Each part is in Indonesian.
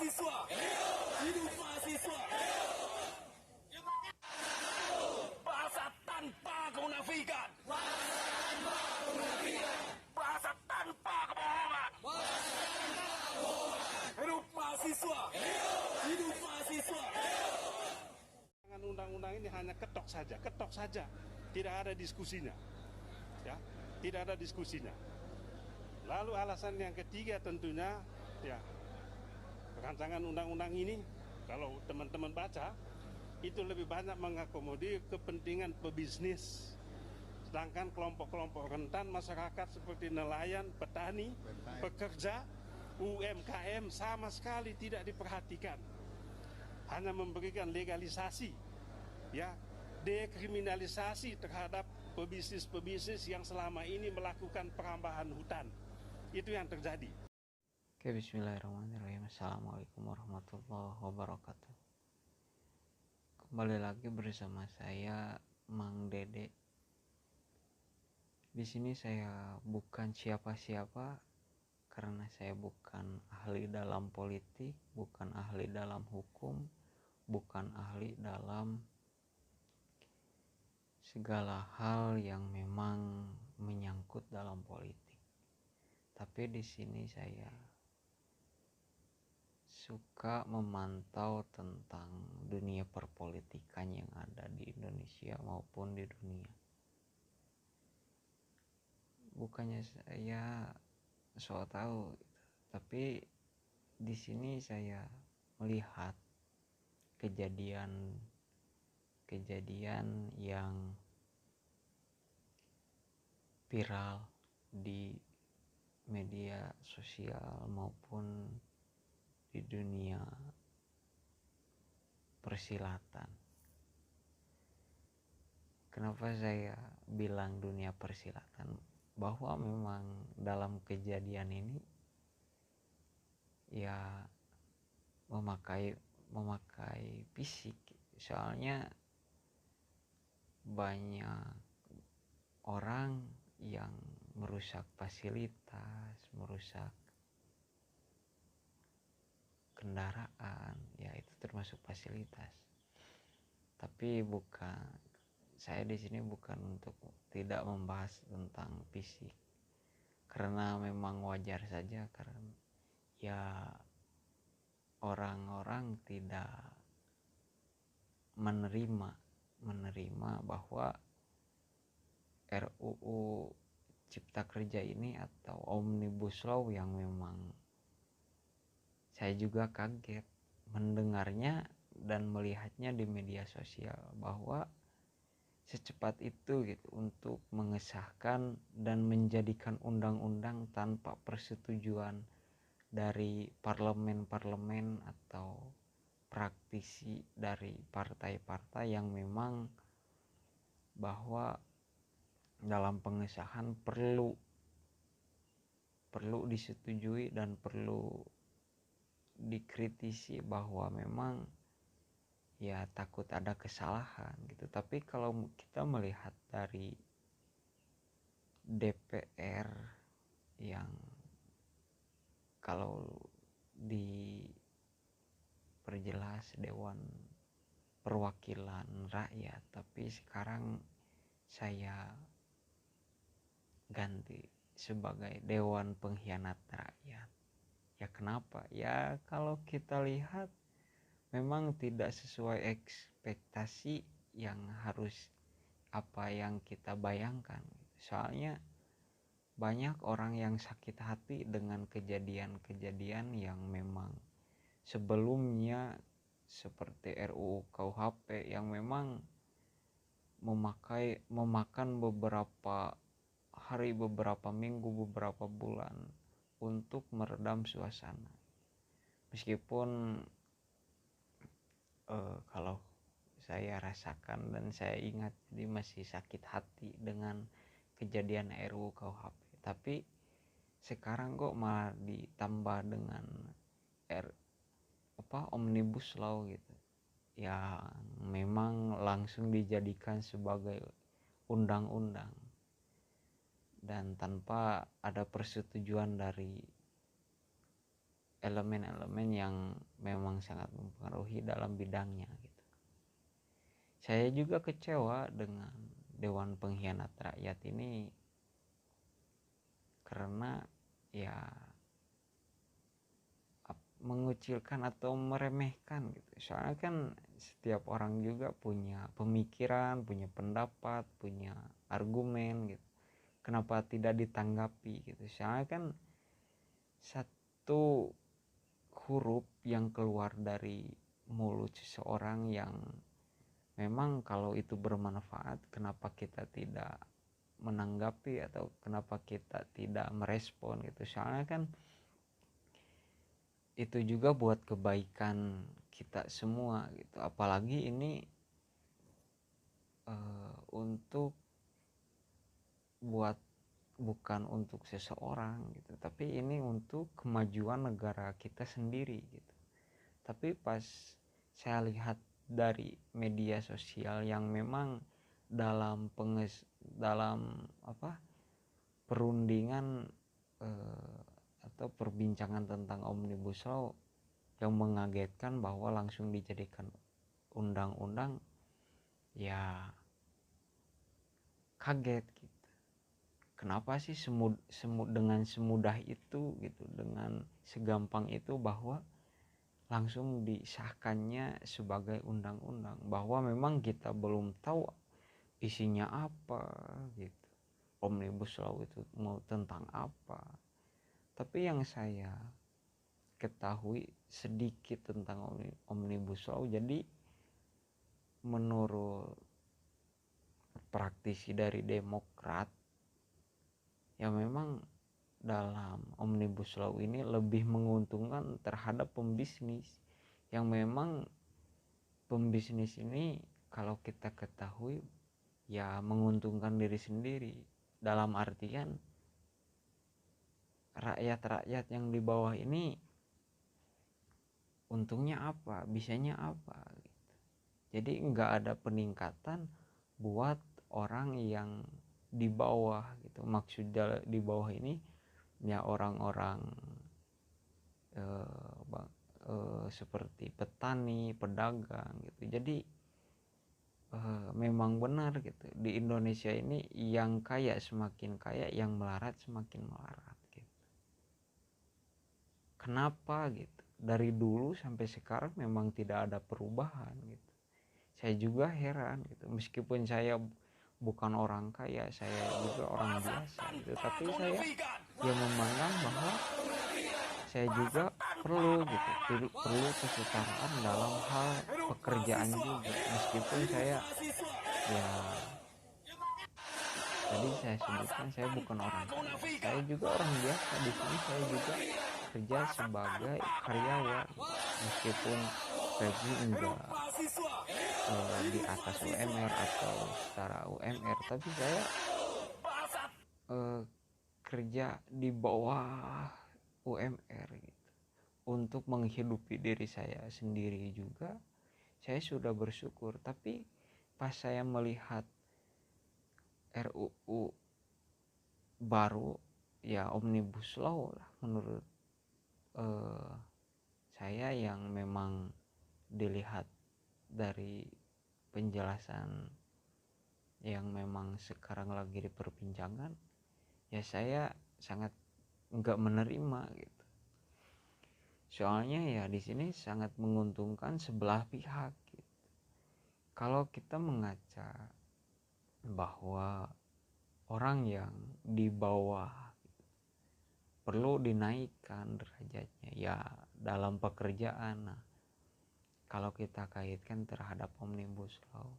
mahasiswa. Hidup mahasiswa. Bahasa tanpa kemunafikan. Bahasa tanpa kebohongan. Hidup mahasiswa. Hidup mahasiswa. Undang-undang ini hanya ketok saja, tidak ada diskusinya, ya, tidak ada diskusinya. Lalu alasan yang ketiga tentunya, ya, rancangan undang-undang ini kalau teman-teman baca itu lebih banyak mengakomodir kepentingan pebisnis, sedangkan kelompok-kelompok rentan masyarakat seperti nelayan, petani, pekerja, UMKM sama sekali tidak diperhatikan. Hanya memberikan legalisasi, ya, dekriminalisasi terhadap pebisnis-pebisnis yang selama ini melakukan perambahan hutan. Itu yang terjadi. Oke, bismillahirrahmanirrahim. Assalamualaikum warahmatullahi wabarakatuh. Kembali lagi bersama saya, Mang Dede. Di sini saya bukan siapa-siapa karena saya bukan ahli dalam politik, bukan ahli dalam hukum, bukan ahli dalam segala hal yang memang menyangkut dalam politik. Tapi di sini saya suka memantau tentang dunia perpolitikan yang ada di Indonesia maupun di dunia. Bukannya saya so tahu, tapi di sini saya melihat kejadian yang viral di media sosial maupun di dunia persilatan. Kenapa saya bilang dunia persilatan? Bahwa memang dalam kejadian ini ya memakai fisik, soalnya banyak orang yang merusak fasilitas, merusak kendaraan, ya itu termasuk fasilitas. Tapi saya di sini bukan untuk tidak membahas tentang fisik, karena memang wajar saja karena ya orang-orang tidak menerima bahwa RUU Cipta Kerja ini atau Omnibus Law yang memang saya juga kaget mendengarnya dan melihatnya di media sosial bahwa secepat itu gitu untuk mengesahkan dan menjadikan undang-undang tanpa persetujuan dari parlemen atau praktisi dari partai-partai yang memang bahwa dalam pengesahan perlu disetujui dan perlu dikritisi bahwa memang ya takut ada kesalahan gitu. Tapi kalau kita melihat dari DPR yang kalau diperjelas Dewan Perwakilan Rakyat, tapi sekarang saya ganti sebagai Dewan Pengkhianat Rakyat. Ya kenapa? Ya kalau kita lihat memang tidak sesuai ekspektasi yang harus apa yang kita bayangkan. Soalnya banyak orang yang sakit hati dengan kejadian-kejadian yang memang sebelumnya seperti RUU KUHP yang memang memakan beberapa hari, beberapa minggu, beberapa bulan untuk meredam suasana. Meskipun kalau saya rasakan dan saya ingat jadi masih sakit hati dengan kejadian RUU KUHP, tapi sekarang kok malah ditambah dengan Omnibus Law gitu, yang memang langsung dijadikan sebagai undang-undang dan tanpa ada persetujuan dari elemen-elemen yang memang sangat mempengaruhi dalam bidangnya gitu. Saya juga kecewa dengan Dewan Pengkhianat Rakyat ini karena ya mengucilkan atau meremehkan gitu. Soalnya kan setiap orang juga punya pemikiran, punya pendapat, punya argumen gitu. Kenapa tidak ditanggapi gitu? Soalnya kan satu huruf yang keluar dari mulut seseorang yang memang kalau itu bermanfaat, kenapa kita tidak menanggapi atau kenapa kita tidak merespon gitu. Soalnya kan itu juga buat kebaikan kita semua gitu. Apalagi ini untuk bukan untuk seseorang gitu, tapi ini untuk kemajuan negara kita sendiri gitu. Tapi pas saya lihat dari media sosial yang memang dalam perundingan atau perbincangan tentang Omnibus Law yang mengagetkan bahwa langsung dijadikan undang-undang, ya kaget gitu. Kenapa sih dengan semudah itu gitu, dengan segampang itu bahwa langsung disahkannya sebagai undang-undang, bahwa memang kita belum tahu isinya apa gitu. Omnibus Law itu mau tentang apa. Tapi yang saya ketahui sedikit tentang Omnibus Law, jadi menurut praktisi dari Demokrat, ya memang dalam Omnibus Law ini lebih menguntungkan terhadap pembisnis, yang memang pembisnis ini kalau kita ketahui ya menguntungkan diri sendiri, dalam artian rakyat-rakyat yang di bawah ini untungnya apa, bisanya apa gitu. Jadi nggak ada peningkatan buat orang yang di bawah gitu. Maksudnya di bawah ini ya orang-orang seperti petani, pedagang gitu. Jadi memang benar gitu, di Indonesia ini yang kaya semakin kaya, yang melarat semakin melarat gitu. Kenapa gitu? Dari dulu sampai sekarang memang tidak ada perubahan gitu. Saya juga heran gitu, meskipun saya bukan orang kaya, saya juga orang biasa gitu, tapi saya memandang bahwa saya juga perlu gitu, perlu kesetaraan dalam hal pekerjaan juga, meskipun saya ya tadi saya sebutkan saya bukan orang kaya, saya juga orang biasa. Di sini saya juga kerja sebagai karyawan, meskipun gaji enggak di atas UMR atau setara UMR, tapi saya kerja di bawah UMR gitu. Untuk menghidupi diri saya sendiri juga saya sudah bersyukur. Tapi pas saya melihat RUU baru, ya Omnibus Law lah menurut saya, yang memang dilihat dari penjelasan yang memang sekarang lagi diperbincangkan, ya saya sangat nggak menerima gitu. Soalnya ya di sini sangat menguntungkan sebelah pihak gitu. Kalau kita mengaca bahwa orang yang di bawah perlu dinaikkan derajatnya ya dalam pekerjaan. Nah, kalau kita kaitkan terhadap Omnibus Law,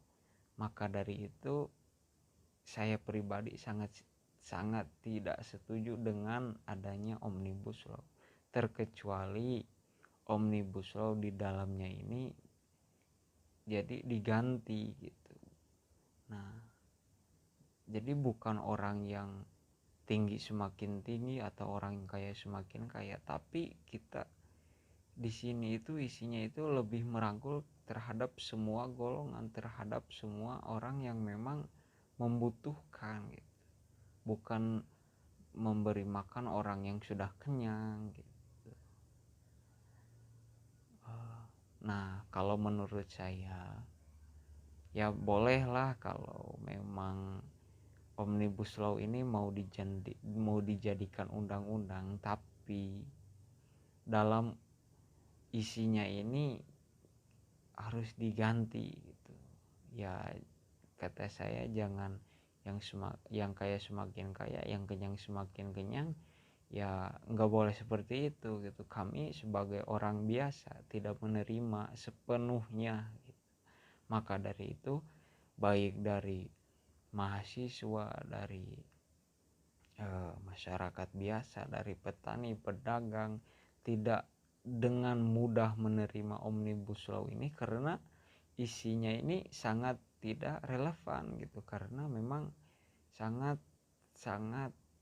maka dari itu saya pribadi sangat tidak setuju dengan adanya Omnibus Law, terkecuali Omnibus Law di dalamnya ini jadi diganti gitu. Nah, jadi bukan orang yang tinggi semakin tinggi atau orang yang kaya semakin kaya, tapi kita di sini itu isinya itu lebih merangkul terhadap semua golongan, terhadap semua orang yang memang membutuhkan gitu. Bukan memberi makan orang yang sudah kenyang gitu. Nah, kalau menurut saya ya bolehlah kalau memang Omnibus Law ini mau dijadikan undang-undang, tapi dalam isinya ini harus diganti gitu. Ya kata saya jangan yang kaya semakin kaya, yang kenyang semakin kenyang. Ya nggak boleh seperti itu gitu. Kami sebagai orang biasa tidak menerima sepenuhnya gitu. Maka dari itu baik dari mahasiswa, dari masyarakat biasa, dari petani, pedagang tidak dengan mudah menerima Omnibus Law ini karena isinya ini sangat tidak relevan gitu, karena memang sangat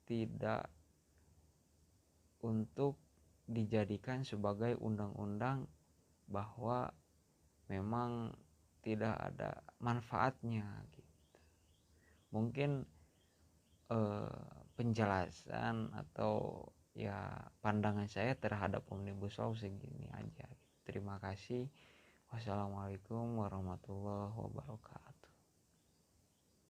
tidak untuk dijadikan sebagai undang-undang, bahwa memang tidak ada manfaatnya gitu. Mungkin penjelasan atau ya pandangan saya terhadap Omnibus Law segini aja. Terima kasih. Wassalamualaikum warahmatullahi wabarakatuh.